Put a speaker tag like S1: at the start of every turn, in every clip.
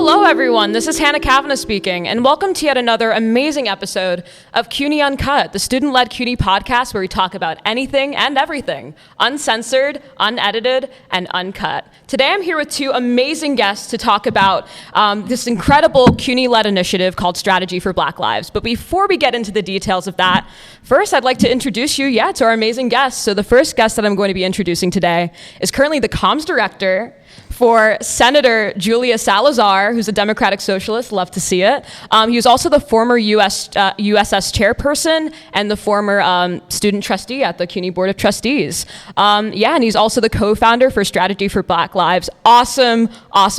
S1: Hello, everyone. This is Hannah Kavanagh speaking, and welcome to yet another amazing episode of CUNY Uncut, the student-led CUNY podcast where we talk about anything and everything, uncensored, unedited, and uncut. Today, I'm here with two amazing guests to talk about this incredible CUNY-led initiative called Strategy for Black Lives. But before we get into the details of that, first, I'd like to introduce you, to our amazing guests. So the first guest that I'm going to be introducing today is currently the comms director for Senator Julia Salazar, who's a Democratic Socialist. Love to see it. He was also the former USS chairperson and the former student trustee at the CUNY Board of Trustees. And he's also the co-founder for Strategy for Black Lives. Awesome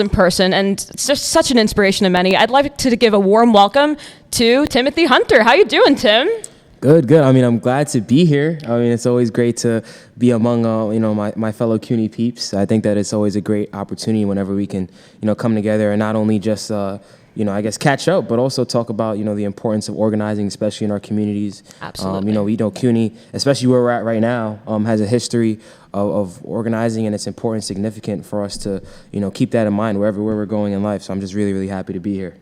S1: person, and it's just such an inspiration to many. I'd like to give a warm welcome to Timothy Hunter. How you doing, Tim?
S2: Good. I mean, I'm glad to be here. I mean, it's always great to be among, my fellow CUNY peeps. I think that it's always a great opportunity whenever we can, come together and not only just, catch up, but also talk about, the importance of organizing, especially in our communities.
S1: Absolutely.
S2: CUNY, especially where we're at right now, has a history of organizing, and it's important and significant for us to, keep that in mind wherever we're going in life. So I'm just really, really happy to be here.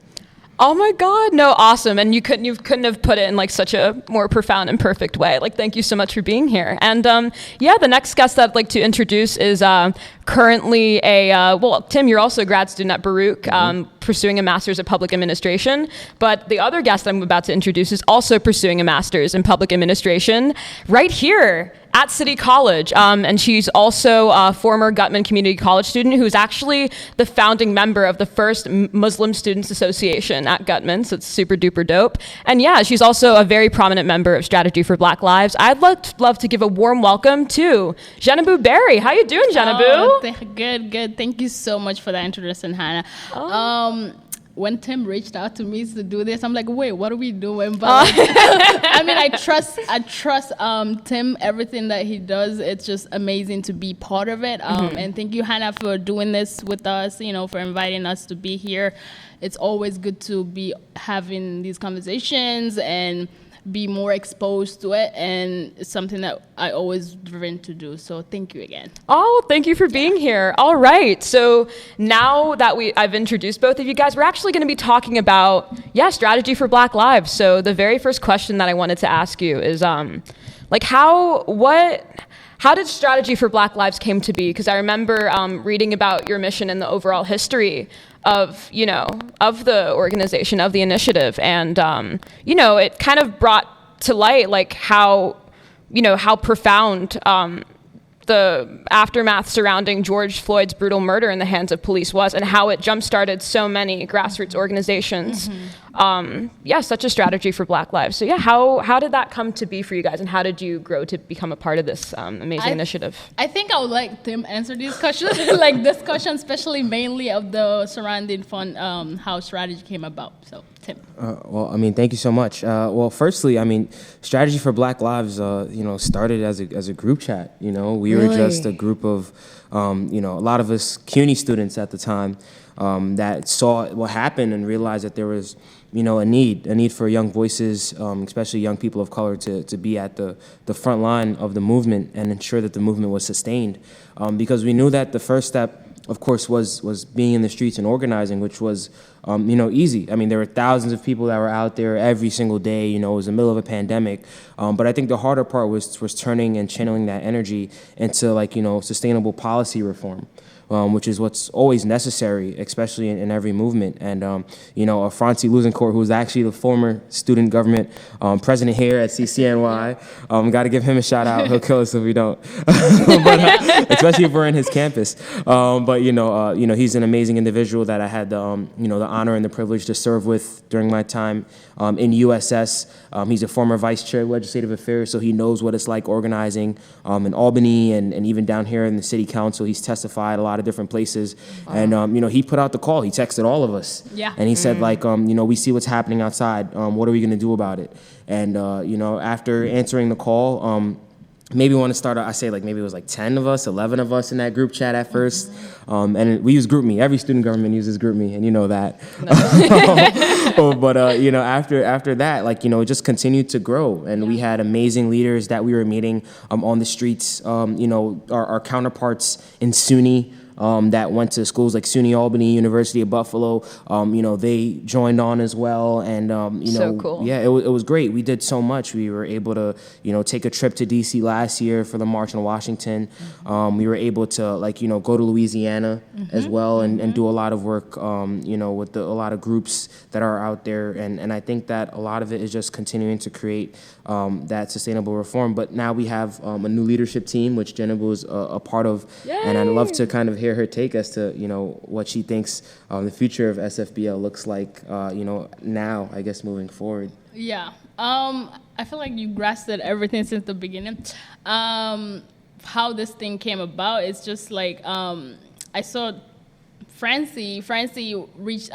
S1: Oh my God, no, awesome. And you couldn't have put it in like such a more profound and perfect way. Like, thank you so much for being here. And the next guest that I'd like to introduce is currently Tim, you're also a grad student at Baruch, pursuing a master's of public administration. But the other guest I'm about to introduce is also pursuing a master's in public administration right here at City College. And she's also a former Guttman Community College student who's actually the founding member of the first Muslim Students Association at Guttman, so it's super duper dope. And she's also a very prominent member of Strategy for Black Lives. I'd love to give a warm welcome to Djenabou Barry. How you doing, Djenabou?
S3: Good. Thank you so much for that introduction, Hannah. When Tim reached out to me to do this, I'm like, wait, what are we doing? But I trust Tim, everything that he does. It's just amazing to be part of it. And thank you, Hannah, for doing this with us, for inviting us to be here. It's always good to be having these conversations and be more exposed to it, and it's something that I always driven to do. So thank you again.
S1: Oh, thank you for being here. All right, so now that I've introduced both of you guys, we're actually going to be talking about Strategy for Black Lives. So the very first question that I wanted to ask you is how did Strategy for Black Lives came to be? Because I remember reading about your mission and the overall history of the organization, of the initiative, and it kind of brought to light how profound the aftermath surrounding George Floyd's brutal murder in the hands of police was, and how it jump-started so many grassroots organizations. Such a Strategy for Black Lives. So how did that come to be for you guys, and how did you grow to become a part of this amazing initiative?
S3: I think I would like Tim answer these questions, this question, especially mainly of the surrounding fund, how strategy came about. So Tim.
S2: Thank you so much. Firstly, Strategy for Black Lives, started as a group chat. We were just a group of, a lot of us CUNY students at the time that saw what happened and realized that there was, a need for young voices, especially young people of color, to be at the front line of the movement and ensure that the movement was sustained. Because we knew that the first step, of course, was being in the streets and organizing, which was, easy. There were thousands of people that were out there every single day. It was the middle of a pandemic. But I think the harder part was turning and channeling that energy into sustainable policy reform. Which is what's always necessary, especially in every movement. And, Francie Luzencourt, who's actually the former student government president here at CCNY, got to give him a shout out. He'll kill us if we don't, especially if we're in his campus. He's an amazing individual that I had the honor and the privilege to serve with during my time in USS. He's a former vice chair of legislative affairs, so he knows what it's like organizing in Albany and even down here in the city council. He's testified a lot of different places. And, he put out the call. He texted all of us. Yeah. And he said, we see what's happening outside. What are we going to do about it? And, after answering the call, maybe we want to start, I say maybe it was 10 of us, 11 of us in that group chat at first. And we use GroupMe. Every student government uses GroupMe, and you know that. After that, it just continued to grow. And we had amazing leaders that we were meeting on the streets. Our counterparts in SUNY, that went to schools like SUNY Albany, University of Buffalo. They joined on as well, and
S1: So cool.
S2: yeah, it was great. We did so much. We were able to take a trip to DC last year for the March in Washington. We were able to go to Louisiana as well and do a lot of work with a lot of groups that are out there, and I think that a lot of it is just continuing to create that sustainable reform. But now we have a new leadership team, which Djenabou is a part of.
S1: Yay!
S2: And I'd love to kind of hear her take as to what she thinks the future of SFBL looks like now, I guess, moving forward.
S3: Yeah. I feel like you grasped everything since the beginning. How this thing came about, it's just like I saw Francie reached,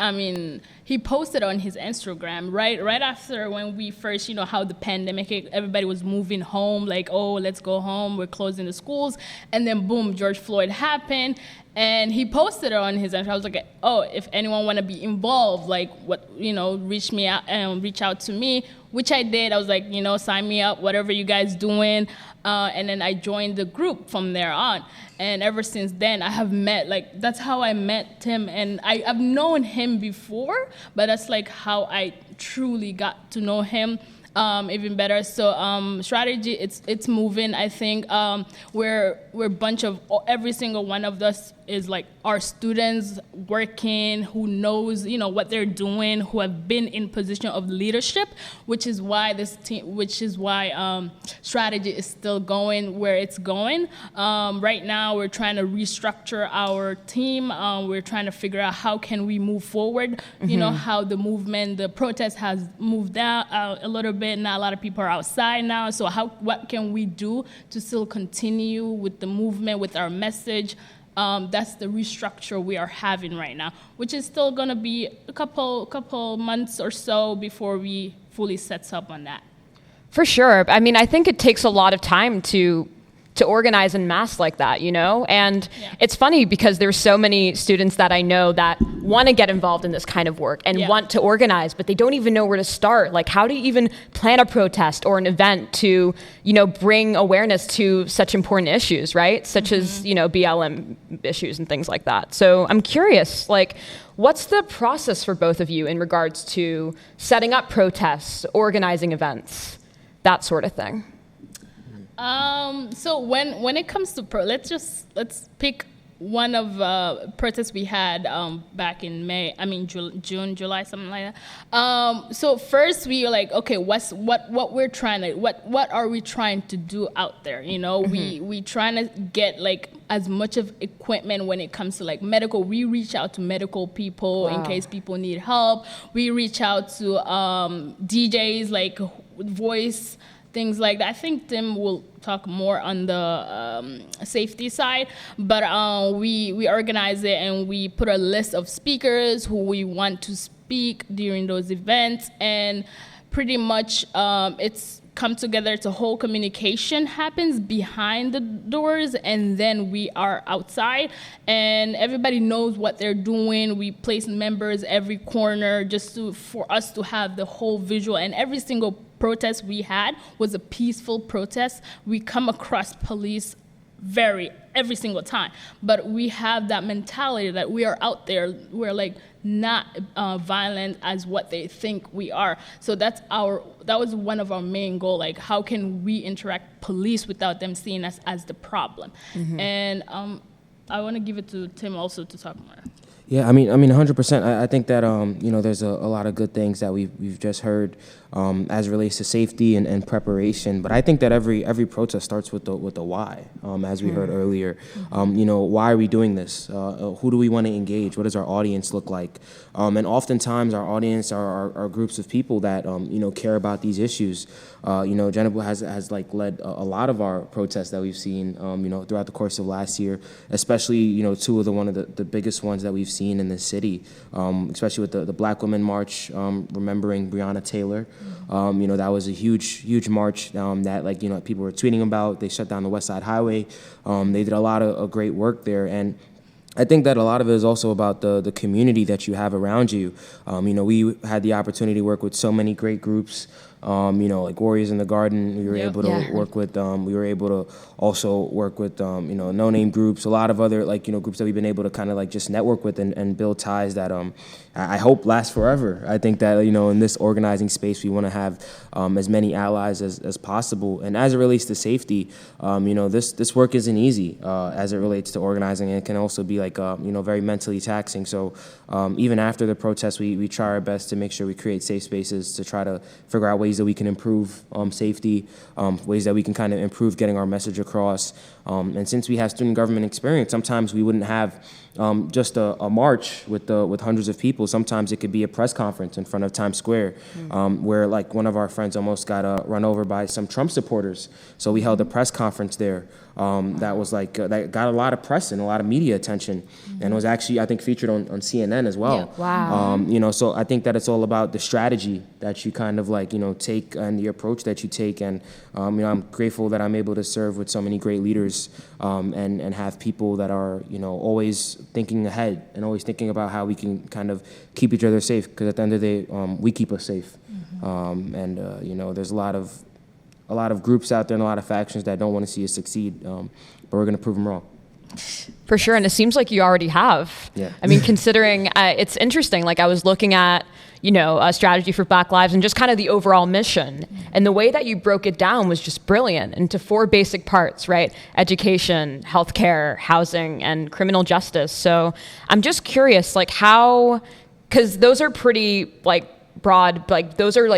S3: he posted on his Instagram right after when we first, how the pandemic, everybody was moving home, like, oh, let's go home, we're closing the schools. And then boom, George Floyd happened. And he posted it on his Instagram. I was like, oh, if anyone want to be involved, reach me out and reach out to me, which I did. I was like, sign me up, whatever you guys doing. And then I joined the group from there on. And ever since then, I have met, that's how I met Tim. And I've known him before, but that's how I truly got to know him even better. So strategy, it's moving. I think we're a bunch of, every single one of us is our students working, who knows what they're doing, who have been in position of leadership, which is why strategy is still going where it's going. Right now we're trying to restructure our team. We're trying to figure out how can we move forward. How the movement, the protest has moved out a little bit. Now a lot of people are outside now. So what can we do to still continue with the movement, with our message? That's the restructure we are having right now, which is still going to be a couple months or so before we fully set up on that.
S1: For sure. I think it takes a lot of time to organize en masse like that, And It's funny because there's so many students that I know that want to get involved in this kind of work and want to organize, but they don't even know where to start. How do you even plan a protest or an event to, bring awareness to such important issues, right? Such as, BLM issues and things like that. So I'm curious, what's the process for both of you in regards to setting up protests, organizing events, that sort of thing?
S3: So when it comes to let's pick one of protests we had back in June, July, something like that. So first we were like, okay, what are we trying to do out there? We trying to get as much of equipment when it comes to medical. We reach out to medical people in case people need help. We reach out to DJs voice, things like that. I think Tim will talk more on the safety side, but we organize it and we put a list of speakers who we want to speak during those events, and pretty much it's come together. The whole communication happens behind the doors, and then we are outside, and everybody knows what they're doing. We place members every corner just for us to have the whole visual, and every single protest we had was a peaceful protest. We come across police every single time, but we have that mentality that we are out there. We're not violent as what they think we are. So that was one of our main goal. How can we interact police without them seeing us as the problem? And I want to give it to Tim also to talk more.
S2: Yeah, 100%. I think that there's a lot of good things that we've just heard as it relates to safety and preparation. But I think that every protest starts with the why, as we heard earlier. Why are we doing this? Who do we want to engage? What does our audience look like? And oftentimes our audience are groups of people that care about these issues. Djenabou has led a lot of our protests that we've seen throughout the course of last year, especially two of one of the biggest ones that we've seen in the city, especially with the Black Women March, remembering Breonna Taylor. That was a huge march that people were tweeting about. They shut down the West Side Highway. They did a lot of great work there, and I think that a lot of it is also about the community that you have around you. We had the opportunity to work with so many great groups like Warriors in the Garden. We were able to work with. We were able to also work with no name groups, a lot of other groups that we've been able to kind of like just network with and build ties that I hope last forever. I think that in this organizing space we want to have as many allies as possible. And as it relates to safety, this work isn't easy as it relates to organizing. It can also be very mentally taxing. So even after the protests, we try our best to make sure we create safe spaces to try to figure out ways that we can improve safety, ways that we can kind of improve getting our message across. And since we have student government experience, sometimes we wouldn't have just a march with hundreds of people. Sometimes it could be a press conference in front of Times Square, where one of our friends almost got run over by some Trump supporters. So we held a press conference there that was that got a lot of press and a lot of media attention, and was actually, I think, featured on CNN as well.
S1: Yeah.
S2: Wow. So I think that it's all about the strategy that you kind of take and the approach that you take. And I'm grateful that I'm able to serve with so many great leaders and have people that are always thinking ahead and always thinking about how we can kind of keep each other safe, because at the end of the day, we keep us safe. There's a lot of groups out there and a lot of factions that don't want to see us succeed, but we're going to prove them wrong.
S1: For sure, and it seems like you already have.
S2: Yeah.
S1: I mean, considering it's interesting. I was looking at a strategy for Black Lives and just kind of the overall mission, and the way that you broke it down was just brilliant into 4 basic parts, right? Education, healthcare, housing, and criminal justice. So I'm just curious, how, because those are pretty broad, those are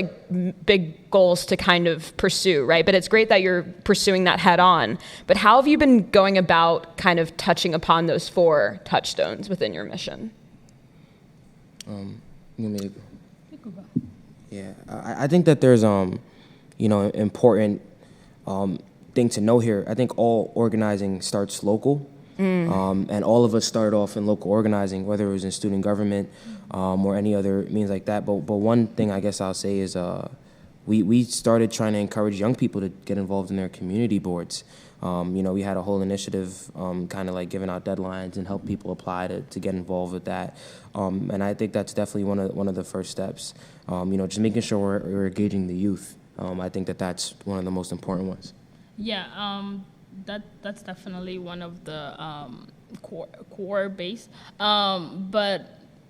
S1: big goals to kind of pursue, right? But it's great that you're pursuing that head on. But how have you been going about kind of touching upon those 4 touchstones within your mission?
S2: You want me to go? Yeah, I think that there's important thing to know here. I think all organizing starts local. And all of us started off in local organizing, whether it was in student government or any other means like that. But one thing I guess I'll say is we started trying to encourage young people to get involved in their community boards. We had a whole initiative kind of giving out deadlines and help people apply to get involved with that. And I think that's definitely one of the first steps. Just making sure we're engaging the youth. I think that's one of the most important ones.
S3: Yeah. That's definitely one of the core base. But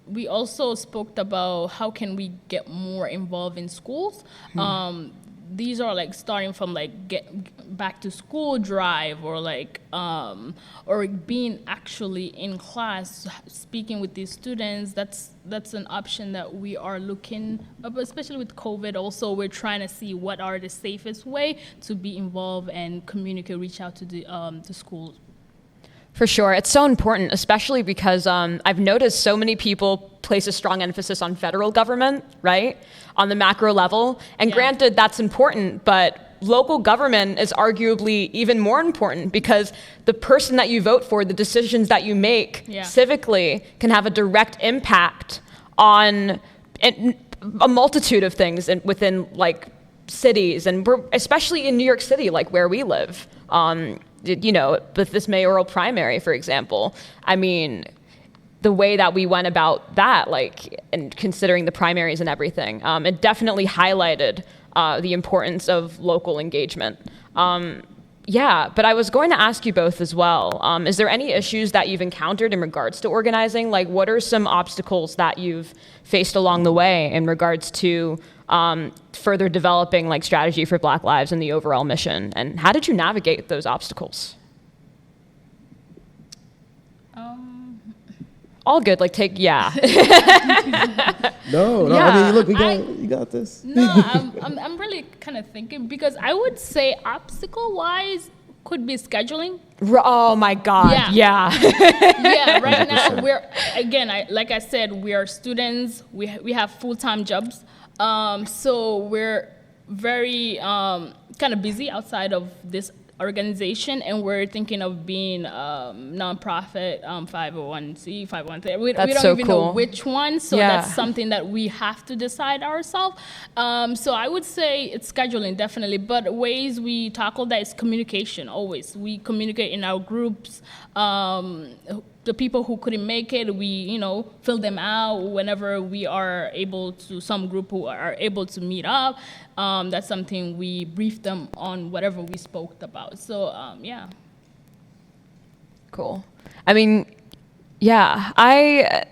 S3: we also spoke about how can we get more involved in schools. These are starting from get back to school drive or or being actually in class speaking with these students. That's an option that we are looking up, especially with COVID. Also, we're trying to see what are the safest way to be involved and communicate, reach out to the schools.
S1: For sure. It's so important, especially because I've noticed so many people place a strong emphasis on federal government, right? On the macro level. And granted, that's important, but local government is arguably even more important, because the person that you vote for, the decisions that you make civically can have a direct impact on a multitude of things within cities, and especially in New York City, where we live. With this mayoral primary, for example, I mean, the way that we went about that, and considering the primaries and everything, it definitely highlighted the importance of local engagement. But I was going to ask you both as well. Is there any issues that you've encountered in regards to organizing? What are some obstacles that you've faced along the way in regards to further developing strategy for Black Lives and the overall mission? And how did you navigate those obstacles? All good.
S2: No. I mean, look, you got this.
S3: No, I'm really kind of thinking, because I would say obstacle-wise could be scheduling.
S1: Oh my God. Yeah.
S3: Yeah. Right now like I said, we are students. We have full-time jobs. So we're very kind of busy outside of this organization, and we're thinking of being nonprofit, 501c, 501. We don't even know which one, so that's something that we have to decide ourselves. So I would say it's scheduling, definitely, but ways we tackle that is communication. Always we communicate in our groups. the people who couldn't make it, we fill them out whenever we are able to. Some group who are able to meet up, that's something we brief them on whatever we spoke about. So yeah.
S1: Cool. I mean, yeah,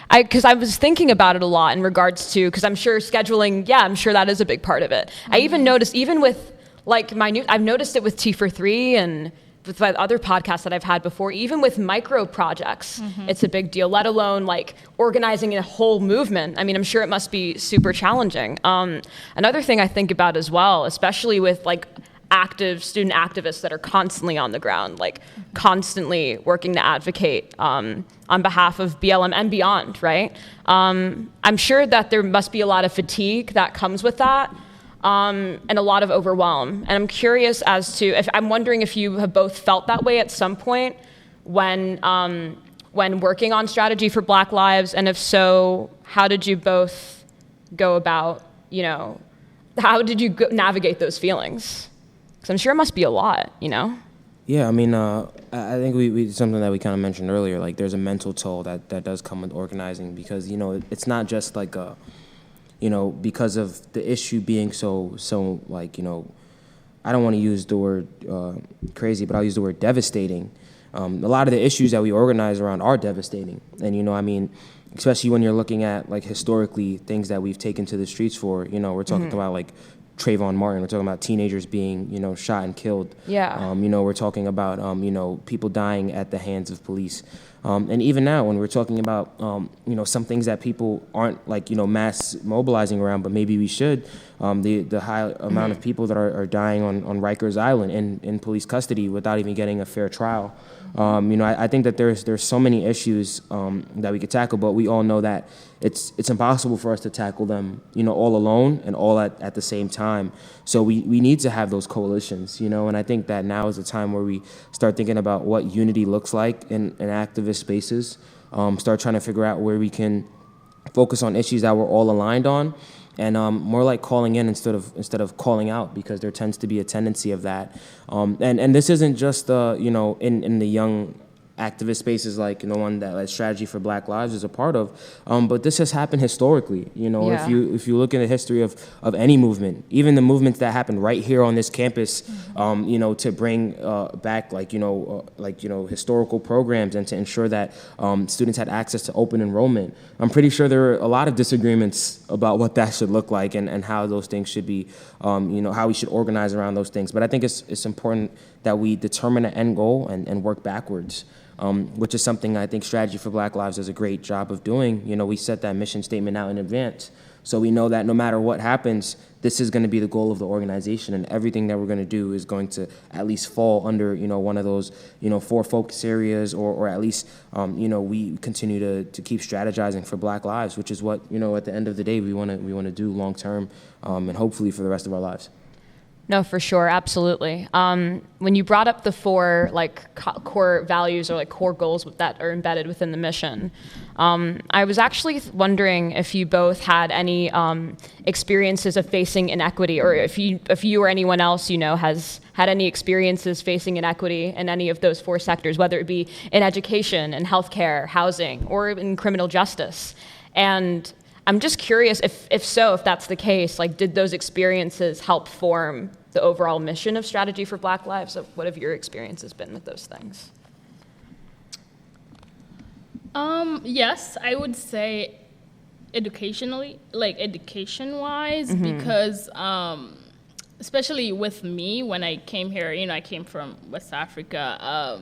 S1: because I was thinking about it a lot in regards to, because I'm sure scheduling, I'm sure that is a big part of it. I even noticed, even with like I've noticed it with T for 3 and with my other podcasts that I've had before, even with micro projects, it's a big deal, let alone like organizing a whole movement. I mean, I'm sure it must be super challenging. Another thing I think about as well, especially with like active student activists that are constantly on the ground, like constantly working to advocate on behalf of BLM and beyond, right? I'm sure that there must be a lot of fatigue that comes with that. And a lot of overwhelm. And I'm curious as to, I'm wondering if you have both felt that way at some point when working on strategy for Black Lives, and if so, how did you both go about, how did you navigate those feelings? Because I'm sure it must be a lot,
S2: Yeah, I mean, I think we something that we kind of mentioned earlier, like there's a mental toll that does come with organizing, because, it's not just like a, because of the issue being so like, I don't want to use the word crazy, but I'll use the word devastating. A lot of the issues that we organize around are devastating. And, especially when you're looking at, like, historically, things that we've taken to the streets for, we're talking about, like, Trayvon Martin. We're talking about teenagers being, shot and killed.
S1: Yeah.
S2: We're talking about, people dying at the hands of police. And even now, when we're talking about, some things that people aren't like, mass mobilizing around, but maybe we should, the high amount of people that are dying on Rikers Island in police custody without even getting a fair trial. I think that there's so many issues that we could tackle, but we all know that it's impossible for us to tackle them, all alone and all at the same time. So we need to have those coalitions, and I think that now is the time where we start thinking about what unity looks like in activist spaces, start trying to figure out where we can focus on issues that we're all aligned on, and more like calling in instead of calling out, because there tends to be a tendency of that. And this isn't just in the young activist spaces like the one that Strategy for Black Lives is a part of, but this has happened historically.
S1: Yeah.
S2: If you look in the history of any movement, even the movements that happened right here on this campus, to bring back historical programs and to ensure that students had access to open enrollment. I'm pretty sure there are a lot of disagreements about what that should look like and how those things should be, how we should organize around those things. But I think it's important that we determine an end goal and work backwards. Which is something I think Strategy for Black Lives does a great job of doing. We set that mission statement out in advance. So we know that no matter what happens, this is going to be the goal of the organization, and everything that we're going to do is going to at least fall under, one of those, 4 focus areas, or at least, we continue to keep strategizing for Black lives, which is what, at the end of the day, we want to do long term, and hopefully for the rest of our lives.
S1: No, for sure, absolutely. When you brought up the 4 core values or core goals that are embedded within the mission, I was actually wondering if you both had any experiences of facing inequity, or if you or anyone else has had any experiences facing inequity in any of those 4 sectors, whether it be in education, in healthcare, housing, or in criminal justice. And I'm just curious if that's the case, did those experiences help form the overall mission of Strategy for Black Lives? What have your experiences been with those things?
S3: Yes, I would say education-wise, because especially with me, when I came here, I came from West Africa,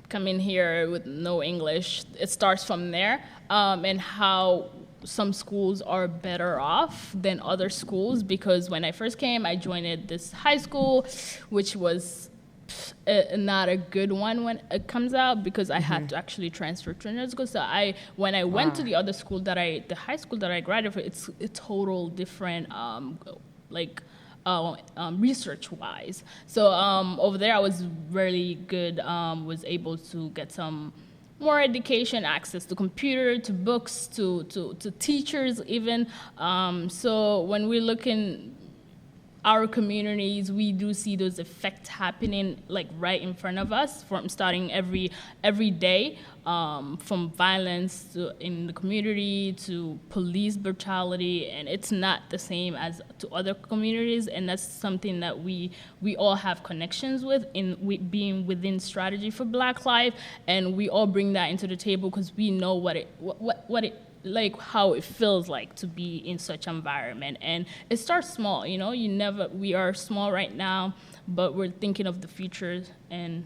S3: coming here with no English, it starts from there, and how some schools are better off than other schools, because when I first came, I joined this high school, which was not a good one when it comes out, because I had to actually transfer to another school. So when I went to the other school the high school that I graduated from, it's a total different, research-wise. So over there, I was really good, was able to get some more education, access to computer, to books, to teachers even. So when we're looking our communities, we do see those effects happening like right in front of us, from starting every day, from violence in the community to police brutality, and it's not the same as to other communities, and that's something that we all have connections with being within Strategy for Black Life, and we all bring that into the table because we know what it like how it feels like to be in such environment. And it starts small, we are small right now, but we're thinking of the future and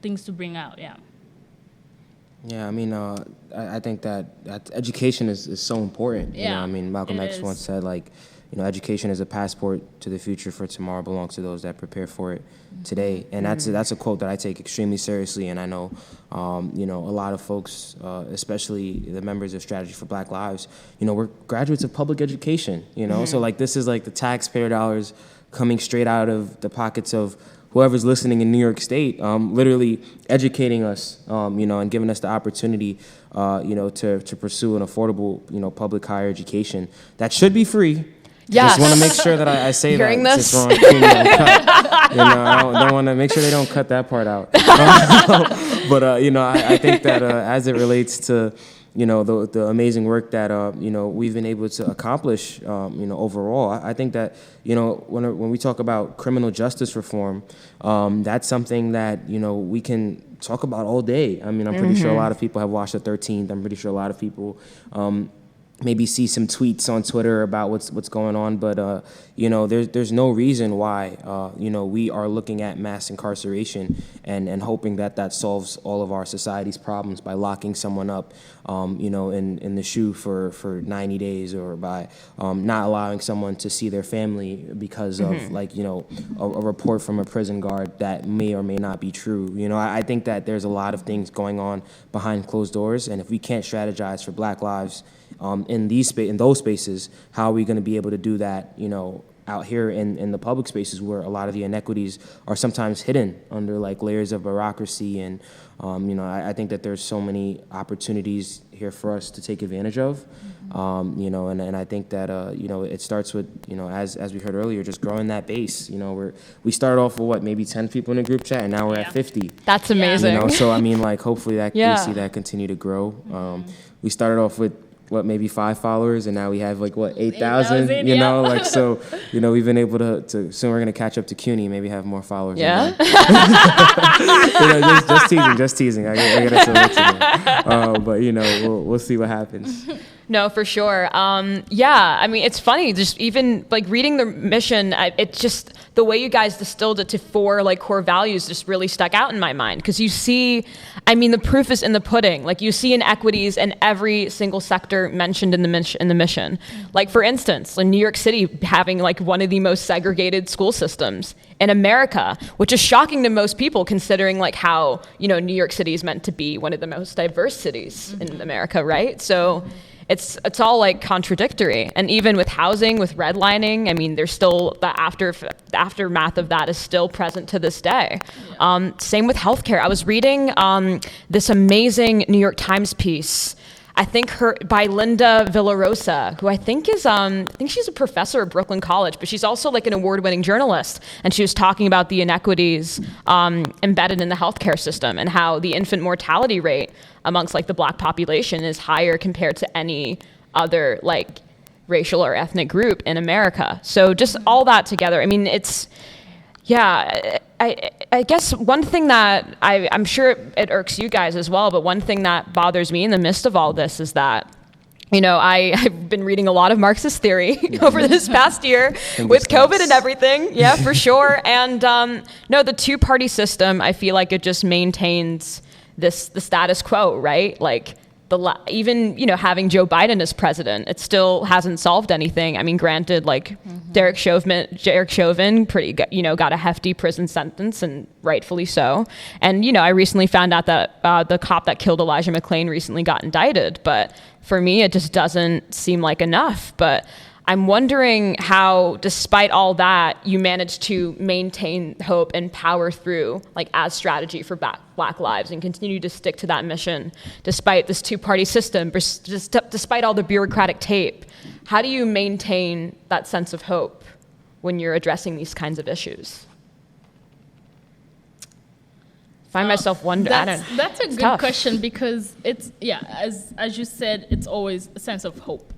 S3: things to bring out.
S2: Yeah, I mean, I think that education is so important.
S3: Yeah,
S2: I mean, Malcolm X once said, like, education is a passport to the future, for tomorrow belongs to those that prepare for it today. And that's a quote that I take extremely seriously. And I know, a lot of folks, especially the members of Strategy for Black Lives, we're graduates of public education, So, like, this is like the taxpayer dollars coming straight out of the pockets of whoever's listening in New York State, literally educating us, and giving us the opportunity, to pursue an affordable, public higher education that should be free.
S1: Yes.
S2: Just want to make sure that I say
S1: Hearing
S2: that.
S1: this?
S2: Since we're on CUNY Uncut. I don't want to make sure they don't cut that part out. But I think that as it relates to the amazing work that we've been able to accomplish overall, I think that when we talk about criminal justice reform, that's something that we can talk about all day. I mean, I'm pretty sure a lot of people have watched the 13th. I'm pretty sure a lot of people maybe see some tweets on Twitter about what's going on, but there's no reason why we are looking at mass incarceration and hoping that solves all of our society's problems by locking someone up in the shoe for 90 days, or by not allowing someone to see their family because of a report from a prison guard that may or may not be true. I think that there's a lot of things going on behind closed doors, and if we can't strategize for Black lives in those spaces, how are we going to be able to do that, out here in the public spaces where a lot of the inequities are sometimes hidden under like layers of bureaucracy? And I think that there's so many opportunities here for us to take advantage of, and I think that it starts with as we heard earlier, just growing that base. We started off with maybe 10 people in a group chat, and now we're at 50.
S1: That's amazing.
S2: So I mean, like, hopefully that we see that continue to grow. We started off with maybe 5 followers, and now we have 8,000, so we've been able to soon we're going to catch up to CUNY, maybe have more followers. Just teasing. I gotta but we'll see what happens.
S1: No, for sure. I mean, it's funny, just even reading the mission, it's just the way you guys distilled it to 4 core values just really stuck out in my mind. Because you see, I mean, the proof is in the pudding. You see inequities in every single sector mentioned in the mission. For instance, in New York City having one of the most segregated school systems in America, which is shocking to most people considering how, New York City is meant to be one of the most diverse cities in America, right? So it's all contradictory. And even with housing, with redlining, I mean, there's still the aftermath of that is still present to this day. Same with healthcare. I was reading this amazing New York Times piece, I think by Linda Villarosa, who I think she's a professor at Brooklyn College, but she's also an award-winning journalist. And she was talking about the inequities embedded in the healthcare system and how the infant mortality rate amongst the Black population is higher compared to any other racial or ethnic group in America. So just all that together, I mean, I guess one thing that I'm sure it irks you guys as well, but one thing that bothers me in the midst of all this is that, I've been reading a lot of Marxist theory over this past year with COVID and everything. Yeah, for sure. And the two-party system, I feel like it just maintains the status quo, right? Even having Joe Biden as president, it still hasn't solved anything. I mean, granted, Derek Chauvin got a hefty prison sentence, and rightfully so. And I recently found out that the cop that killed Elijah McClain recently got indicted. But for me, it just doesn't seem like enough. But I'm wondering how, despite all that, you managed to maintain hope and power through, as Strategy for Black Lives, and continue to stick to that mission, despite this two-party system, despite all the bureaucratic tape. How do you maintain that sense of hope when you're addressing these kinds of issues? Find myself wondering.
S3: That's a good
S1: tough.
S3: question, because it's, as you said, it's always a sense of hope.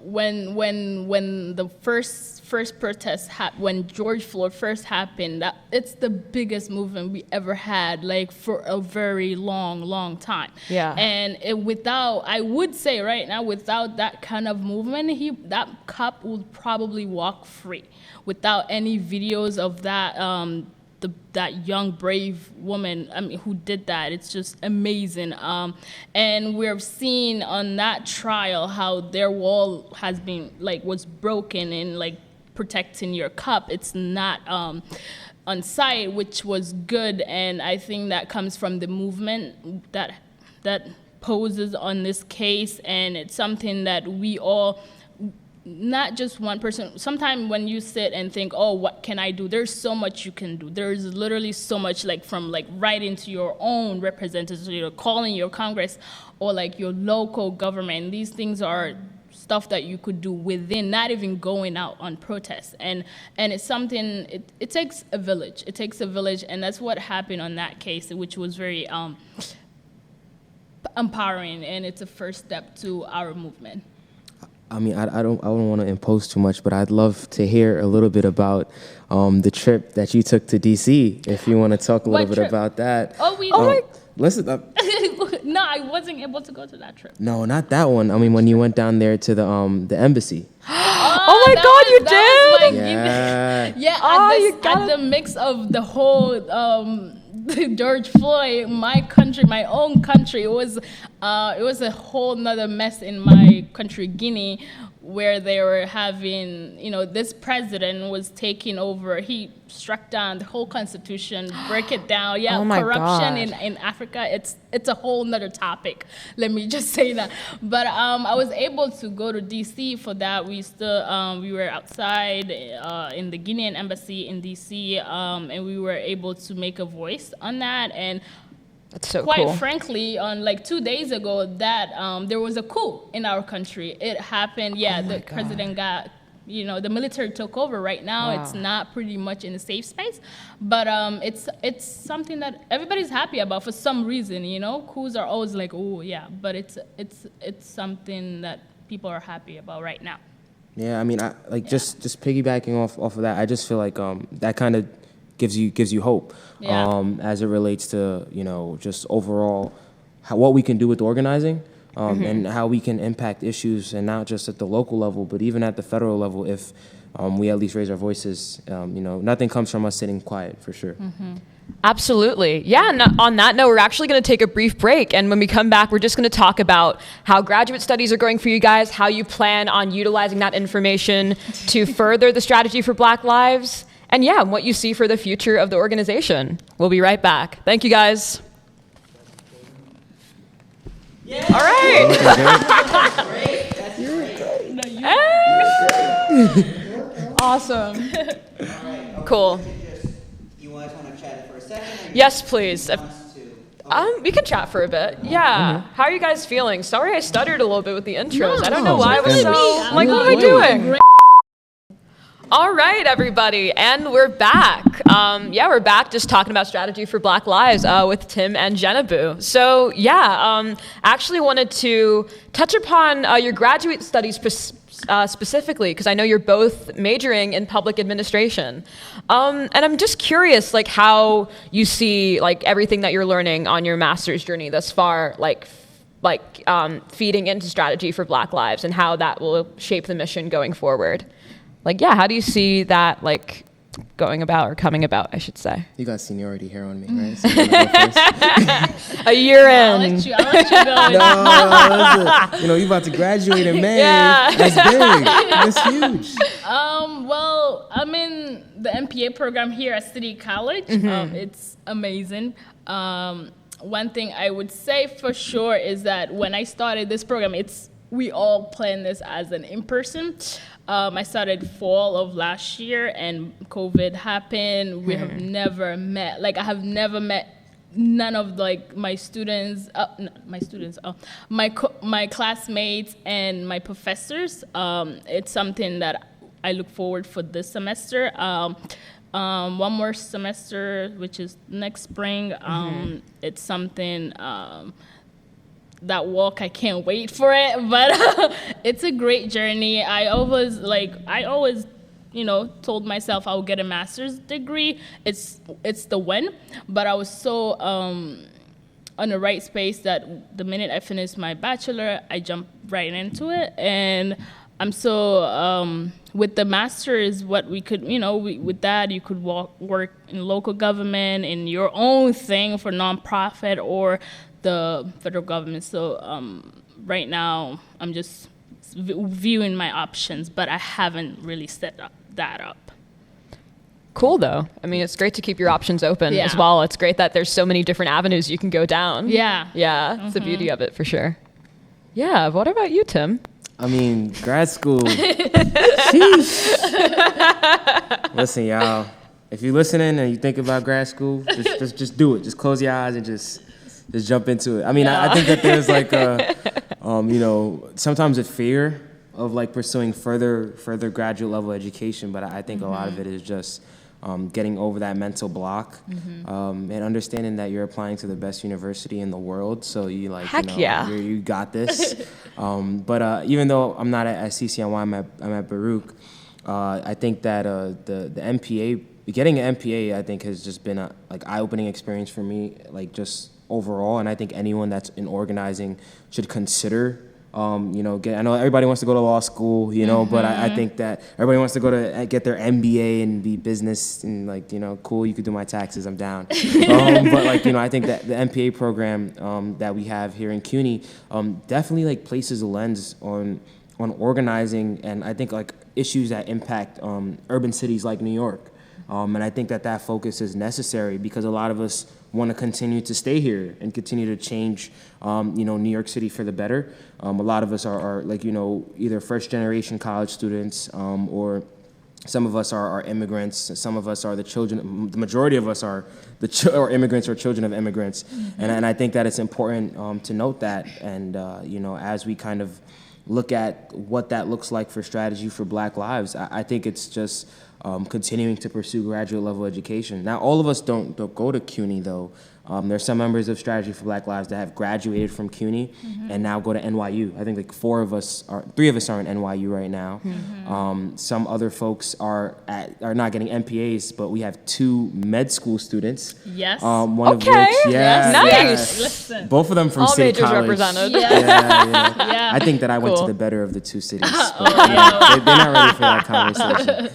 S3: When the first protest when George Floyd first happened, it's the biggest movement we ever had, like, for a very long time.
S1: Yeah.
S3: And I would say right now, without that kind of movement, that cop would probably walk free. Without any videos of that, that young brave woman, who did that, it's just amazing. And we've seen on that trial how their wall has been, like, was broken in, like, protecting your cup. It's not on site, which was good, and I think that comes from the movement that poses on this case, and it's something that we all, not just one person. Sometimes when you sit and think, oh, what can I do? There's so much you can do. There's literally so much, like, from, like, writing to your own representatives, calling your Congress, or, like, your local government. These things are stuff that you could do within, not even going out on protests. And it's something, it takes a village. It takes a village, and that's what happened on that case, which was very empowering, and it's a first step to our movement.
S2: I mean, I don't want to impose too much, but I'd love to hear a little bit about the trip that you took to DC. If you want to talk a little bit about that. Listen.
S3: No, I wasn't able to go to that trip.
S2: No, not that one. I mean, when you went down there to the embassy.
S1: Oh my God, you did!
S3: At the mix of the whole George Floyd, my own country, it was a whole nother mess in my country, Guinea, where they were having, this president was taking over. He struck down the whole constitution, break it down. Yeah, corruption in Africa, it's a whole nother topic. Let me just say that. But I was able to go to DC for that. We were outside in the Guinean embassy in DC, and we were able to make a voice on that. And
S1: that's so
S3: quite
S1: cool.
S3: frankly, on, like, 2 days ago, that there was a coup in our country. It happened. Yeah, the president got, the military took over. Right now, It's not pretty much in a safe space, but it's something that everybody's happy about for some reason. Coups are always like, oh yeah, but it's something that people are happy about right now.
S2: Yeah, I mean, just piggybacking off of that, I just feel like that kind of gives you hope as it relates to just overall what we can do with organizing and how we can impact issues, and not just at the local level but even at the federal level if we at least raise our voices. Nothing comes from us sitting quiet, for sure.
S1: Absolutely. Yeah, and on that note, we're actually going to take a brief break, and when we come back, we're just going to talk about how graduate studies are going for you guys, how you plan on utilizing that information to further the strategy for Black lives, and what you see for the future of the organization. We'll be right back. Thank you, guys.
S4: Yeah.
S1: All right.
S4: Great. That's great.
S1: Awesome.
S4: All right. Okay,
S1: Cool.
S4: You guys want to chat for a second?
S1: Yes, please. We can chat for a bit. Yeah. How are you guys feeling? Sorry I stuttered a little bit with the intros. I don't know why I was so, what am I doing? All right, everybody, and we're back. We're back just talking about strategy for Black lives with Tim and Djenabou. So, actually wanted to touch upon your graduate studies specifically, because I know you're both majoring in public administration. And I'm just curious, like, how you see, like, everything that you're learning on your master's journey thus far, feeding into strategy for Black lives, and how that will shape the mission going forward. How do you see that, going about, or coming about, I should say?
S2: You got seniority here on me, right? So you wanna go first?
S1: A year in.
S3: I'll let you go.
S2: No, you about to graduate in May.
S1: Yeah.
S2: That's big. That's huge.
S3: Well, I'm in the MPA program here at City College. It's amazing. One thing I would say for sure is that when I started this program, we all planned this as an in-person. I started fall of last year, and COVID happened. We have never met. I have never met none of my students, my classmates and my professors. It's something that I look forward for this semester. One more semester, which is next spring. It's something, that walk, I can't wait for it, but it's a great journey. I always, told myself I would get a master's degree. It's the win, but I was so on the right space that the minute I finished my bachelor, I jumped right into it. And I'm so, with the master's, what we could, with that, you could work in local government, in your own thing for nonprofit or the federal government. So right now, I'm just viewing my options, but I haven't really set that up.
S1: Cool, though. I mean, it's great to keep your options open as well. It's great that there's so many different avenues you can go down. Yeah. Yeah, it's the beauty of it, for sure. Yeah, what about you, Tim?
S2: I mean, grad school. Listen, y'all, if you're listening and you think about grad school, just do it. Just close your eyes and just jump into it. I mean, I think that there's like sometimes a fear of like pursuing further graduate level education, but I think a lot of it is just getting over that mental block, and understanding that you're applying to the best university in the world. So you you got this. But even though I'm not at CCNY, I'm at Baruch. I think that the MPA, getting an MPA, I think has just been a eye-opening experience for me, just overall. And I think anyone that's in organizing should consider. I know everybody wants to go to law school, but I think that everybody wants to go to get their MBA and be business and cool, you could do my taxes, I'm down. But I think that the MPA program that we have here in CUNY definitely places a lens on organizing, and I think issues that impact urban cities like New York. And I think that focus is necessary because a lot of us want to continue to stay here and continue to change, New York City for the better. A lot of us are either first generation college students, or some of us are immigrants. Some of us are the children. The majority of us are immigrants or children of immigrants. And I think that it's important to note that. And as we kind of look at what that looks like for strategy for Black lives, I think it's just continuing to pursue graduate level education. Now, all of us don't go to CUNY though. There's some members of Strategy for Black Lives that have graduated from CUNY and now go to NYU. I think 3 of us are in NYU right now. Some other folks are not getting MPAs, but we have 2 med school students.
S3: Yes.
S2: One of which,
S1: nice.
S2: Yes.
S3: Listen.
S2: Both of them from
S1: All
S2: City
S1: majors
S2: College.
S1: represented.
S3: Yeah.
S2: I think that I went to
S1: Cool.
S2: the better of the 2 cities. But, they're not ready for that conversation.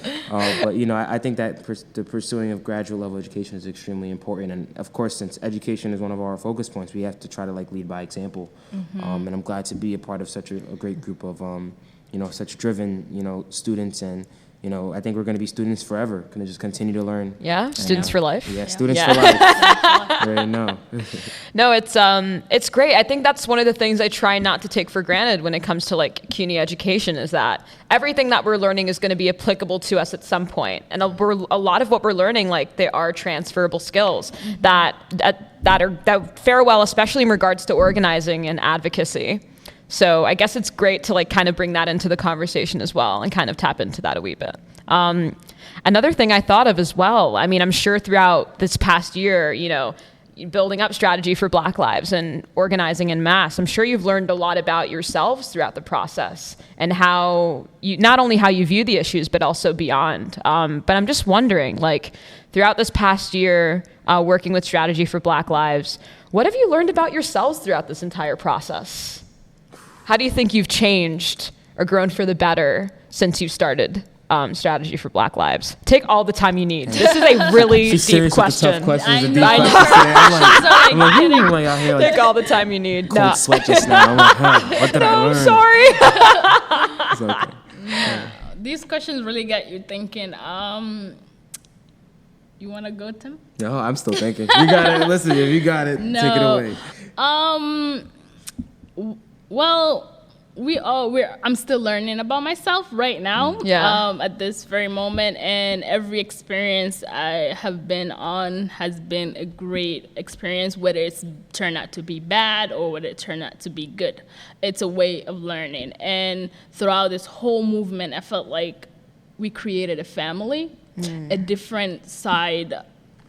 S2: But I think that the pursuing of graduate level education is extremely important. And of course, since education is one of our focus points, we have to try to lead by example. And I'm glad to be a part of such a great group of such driven students, and I think we're going to be students forever. Going to just continue to learn.
S1: Yeah, students for life.
S2: Yeah, students for life. There you know.
S1: No, it's great. I think that's one of the things I try not to take for granted when it comes to CUNY education, is that everything that we're learning is going to be applicable to us at some point. And a lot of what we're learning, they are transferable skills that fare well, especially in regards to organizing and advocacy. So I guess it's great to kind of bring that into the conversation as well and kind of tap into that a wee bit. Another thing I thought of as well, I mean, I'm sure throughout this past year, building up Strategy for Black Lives and organizing en masse, I'm sure you've learned a lot about yourselves throughout the process and not only how you view the issues, but also beyond. But I'm just wondering, throughout this past year, working with Strategy for Black Lives, what have you learned about yourselves throughout this entire process? How do you think you've changed or grown for the better since you started Strategy for Black Lives? Take all the time you need. This is a really deep question.
S2: With the tough questions,
S3: I
S2: the deep
S3: know.
S2: questions today. I'm like, out here
S1: Take all the time you need.
S2: cold sweat just now. I'm like, what did I learn?
S1: I'm sorry.
S2: It's okay.
S3: These questions really get you thinking. You want to go, Tim?
S2: No, I'm still thinking. You got it. Listen, if you got it,
S3: No.
S2: take it away.
S3: Well, I'm still learning about myself right now.
S1: Yeah.
S3: At this very moment, and every experience I have been on has been a great experience, whether it's turned out to be bad or whether it turned out to be good. It's a way of learning. And throughout this whole movement, I felt like we created a family, a different side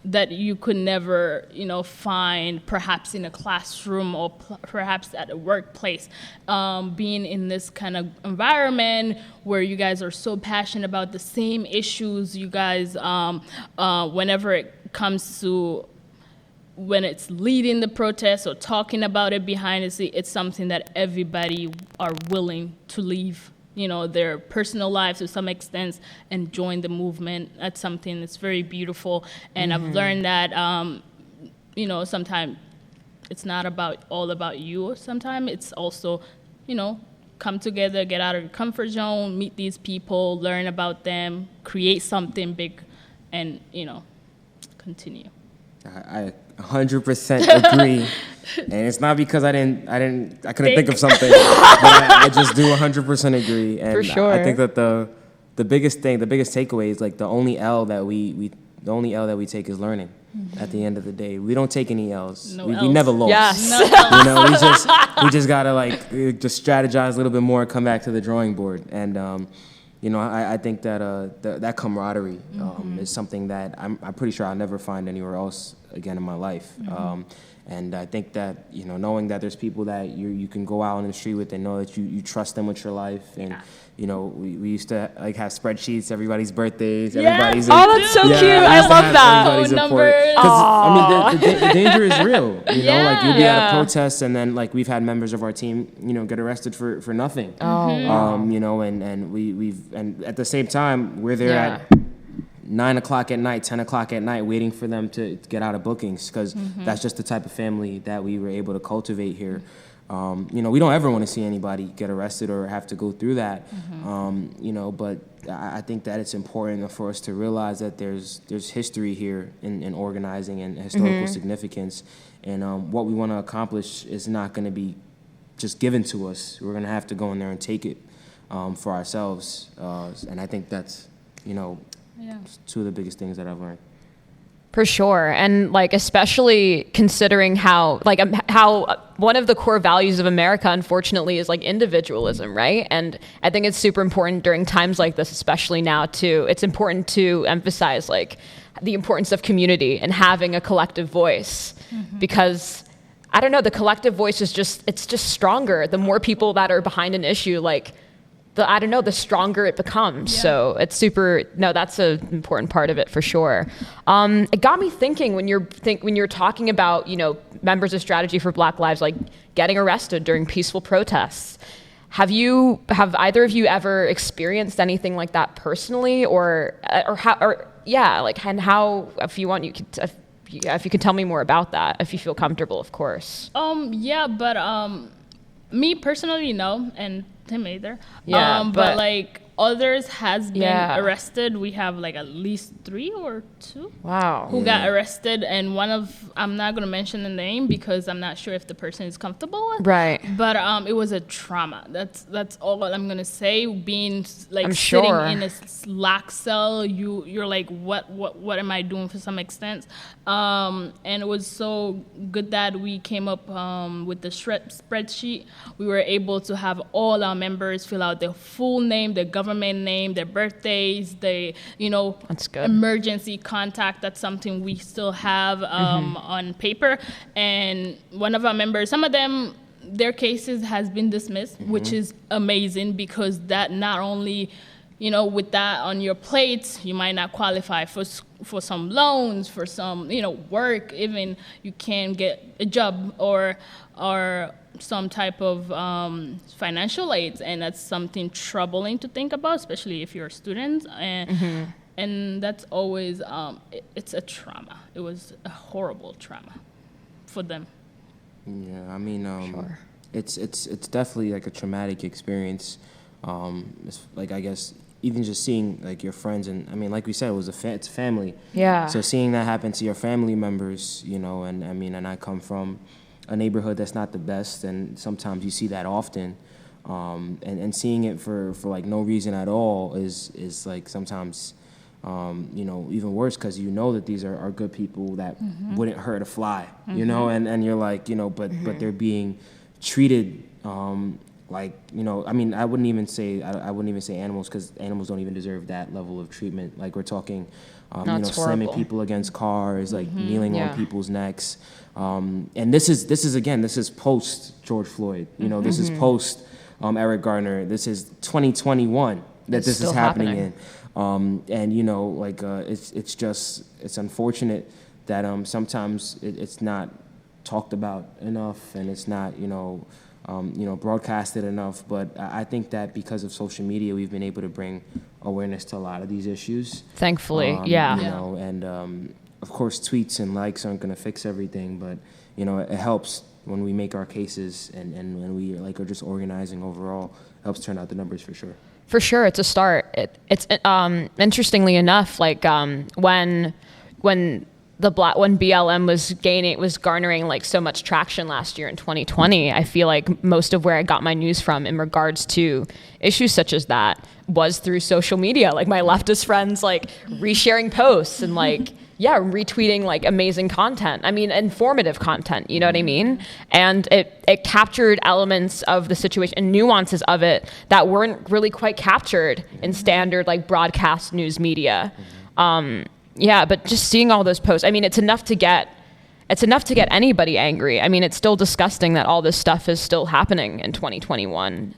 S3: that you could never, find perhaps in a classroom or perhaps at a workplace. Being in this kind of environment where you guys are so passionate about the same issues, you guys, whenever it comes to when it's leading the protest or talking about it behind the scene, it's something that everybody are willing to leave their personal lives to some extent and join the movement. That's something that's very beautiful. And I've learned that, sometimes it's not all about you. Sometimes it's also, come together, get out of your comfort zone, meet these people, learn about them, create something big, and, continue.
S2: I 100% agree. And it's not because I couldn't think of something, but I just do 100% agree. And
S1: For sure.
S2: I think that the biggest takeaway is like the only L that we take is learning. At the end of the day, we don't take any L's. We never lost.
S1: Yes.
S2: We just gotta just strategize a little bit more and come back to the drawing board. And I think that that camaraderie is something that I'm pretty sure I'll never find anywhere else again in my life. And I think that, knowing that there's people that you can go out on the street with and know that you trust them with your life. And, we used to have spreadsheets, everybody's birthdays, everybody's.
S1: Oh, that's so cute. I love that.
S3: Numbers.
S2: Because, the danger is real. You'll be at a
S1: Yeah.
S2: protest and then we've had members of our team, get arrested for nothing. And at the same time, we're there at 9 o'clock at night, 10 o'clock at night, waiting for them to get out of bookings, because that's just the type of family that we were able to cultivate here. We don't ever want to see anybody get arrested or have to go through that. But I think that it's important for us to realize that there's history here in organizing and historical significance, and what we want to accomplish is not going to be just given to us. We're going to have to go in there and take it for ourselves, and I think that's two of the biggest things that I've learned.
S1: For sure. And especially considering how one of the core values of America, unfortunately, is individualism, right? And I think it's super important during times like this, especially now too. It's important to emphasize the importance of community and having a collective voice, because I don't know, the collective voice is it's just stronger. The more people that are behind an issue, the stronger it becomes. Yeah. So it's that's an important part of it for sure. It got me thinking when you're talking about, members of Strategy for Black Lives, getting arrested during peaceful protests. Have either of you ever experienced anything like that personally, or how, and how, if you want, if you can tell me more about that, if you feel comfortable, of course.
S3: Me personally, no, and Tim either.
S1: Yeah,
S3: but others has been arrested. We have at least 3 or 2.
S1: Wow.
S3: Who got arrested, and I'm not gonna mention the name because I'm not sure if the person is comfortable with.
S1: Right.
S3: But it was a trauma. That's all I'm gonna say. Being
S1: I'm
S3: sitting
S1: sure.
S3: in a locked cell, you're what am I doing for some extent? And it was so good that we came up with the spreadsheet. We were able to have all our members fill out their full name, their government name, their birthdays,
S1: That's good.
S3: emergency contact. That's something we still have on paper. And one of our members, some of them, their cases has been dismissed, which is amazing, because that not only, with that on your plate, you might not qualify for some loans, for some, work, even you can get a job or some type of financial aids, and that's something troubling to think about, especially if you're a student, and that's always it's a trauma. It was a horrible trauma for them.
S2: Yeah, I mean,
S1: Sure.
S2: it's definitely a traumatic experience. It's I guess even just seeing your friends, and I mean, like we said, it's family.
S1: Yeah.
S2: So seeing that happen to your family members, and I mean, and I come from a neighborhood that's not the best, and sometimes you see that often, and seeing it for no reason at all is sometimes even worse, because that these are good people that wouldn't hurt a fly, and you're but they're being treated like, you know, I mean, I wouldn't even say animals, because animals don't even deserve that level of treatment. Like, we're talking, you know, slamming people against cars, like kneeling on people's necks. And this is post George Floyd. You know, this is post Eric Garner. This is 2021 that this is happening in. And, you know, like, it's unfortunate that sometimes it's not talked about enough, and it's not, you know, broadcasted enough. But I think that because of social media, we've been able to bring awareness to a lot of these issues.
S1: Thankfully,
S2: You know, and of course, tweets and likes aren't going to fix everything, but, you know, it helps when we make our cases, and when we like are just organizing overall. Helps turn out the numbers for sure.
S1: For sure, it's a start. It's interestingly enough, like when BLM was garnering like so much traction last year in 2020, I feel like most of where I got my news from in regards to issues such as that was through social media. Like my leftist friends like resharing posts and like retweeting like amazing content. I mean, informative content, you know what I mean? And it captured elements of the situation and nuances of it that weren't really quite captured in standard like broadcast news media. But just seeing all those posts, I mean, it's enough to get anybody angry. I mean, it's still disgusting that all this stuff is still happening in 2021.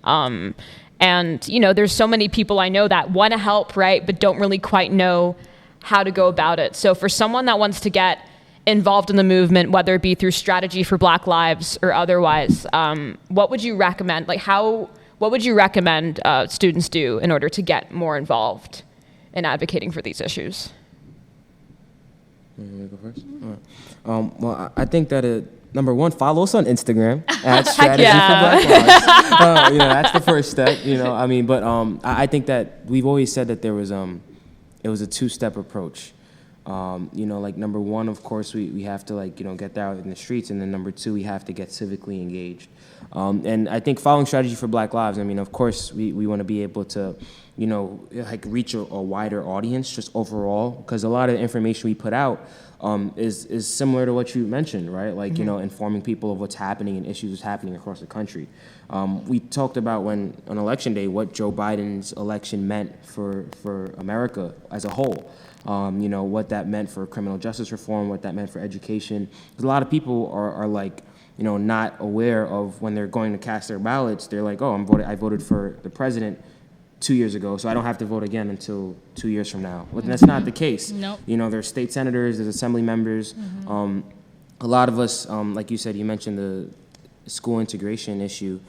S1: And, you know, there's so many people I know that want to help, right, but don't really quite know how to go about it. So for someone that wants to get involved in the movement, whether it be through Strategy for Black Lives or otherwise, what would you recommend? Like, what would you recommend students do in order to get more involved in advocating for these issues?
S2: You want me to go first? All right. Well, I think that number one, follow us on Instagram at Strategy for Black Lives. You know, that's the first step. You know, I mean, but I think that we've always said that it was a two-step approach. You know, like number one, of course, we have to like, you know, get out in the streets, and then number two, we have to get civically engaged. And I think following Strategy for Black Lives, I mean, of course, we want to be able to, you know, like reach a wider audience just overall, because a lot of the information we put out is similar to what you mentioned, right? Like, you know, informing people of what's happening and issues that's happening across the country. We talked about on election day what Joe Biden's election meant for America as a whole. You know, what that meant for criminal justice reform, what that meant for education. Because a lot of people are like, you know, not aware of when they're going to cast their ballots. They're like, oh, I voted for the president 2 years ago, so I don't have to vote again until 2 years from now. But that's not the case.
S3: Nope.
S2: You know, there's state senators, there's assembly members. A lot of us, like you said, you mentioned the school integration issue.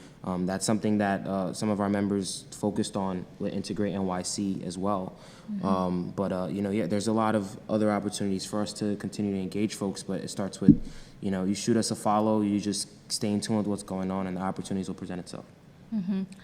S2: That's something that some of our members focused on with Integrate NYC as well. You know, there's a lot of other opportunities for us to continue to engage folks, but it starts with, you know, you shoot us a follow, you just stay in tune with what's going on, and the opportunities will present itself.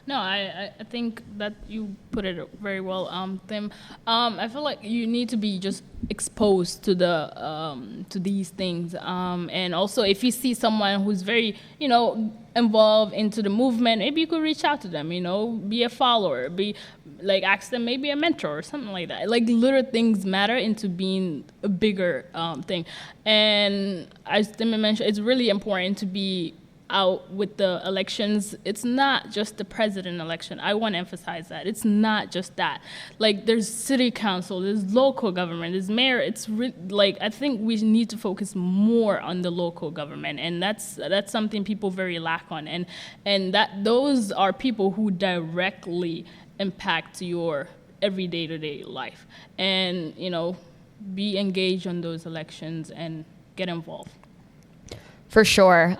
S3: No, I think that you put it very well, Tim. I feel like you need to be just exposed to to these things, and also if you see someone who's very, you know, involved into the movement, maybe you could reach out to them. You know, be a follower, be like ask them maybe a mentor or something like that. Like little things matter into being a bigger thing, and as Tim mentioned, it's really important to be out with the elections. It's not just the president election. I want to emphasize that. It's not just that. Like, there's city council, there's local government, there's mayor. It's like, I think we need to focus more on the local government, and that's something people very lack on. And that those are people who directly impact your everyday to-day life. And, you know, be engaged on those elections and get involved.
S1: For sure.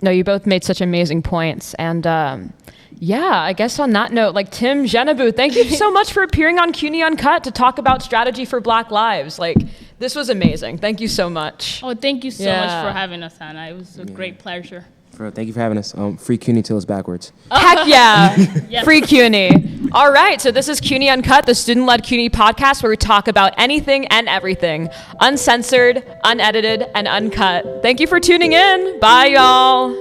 S1: No, you both made such amazing points. And I guess on that note, like Tim, Djenabou, thank you so much for appearing on CUNY Uncut to talk about Strategy for Black Lives. Like, this was amazing. Thank you so much.
S3: Oh, thank you so much for having us, Hannah. It was a great pleasure.
S2: Thank you for having us. Free CUNY till it's backwards.
S1: Heck yeah. Yes. Free CUNY. All right. So this is CUNY Uncut, the student-led CUNY podcast where we talk about anything and everything. Uncensored, unedited, and uncut. Thank you for tuning in. Bye, y'all.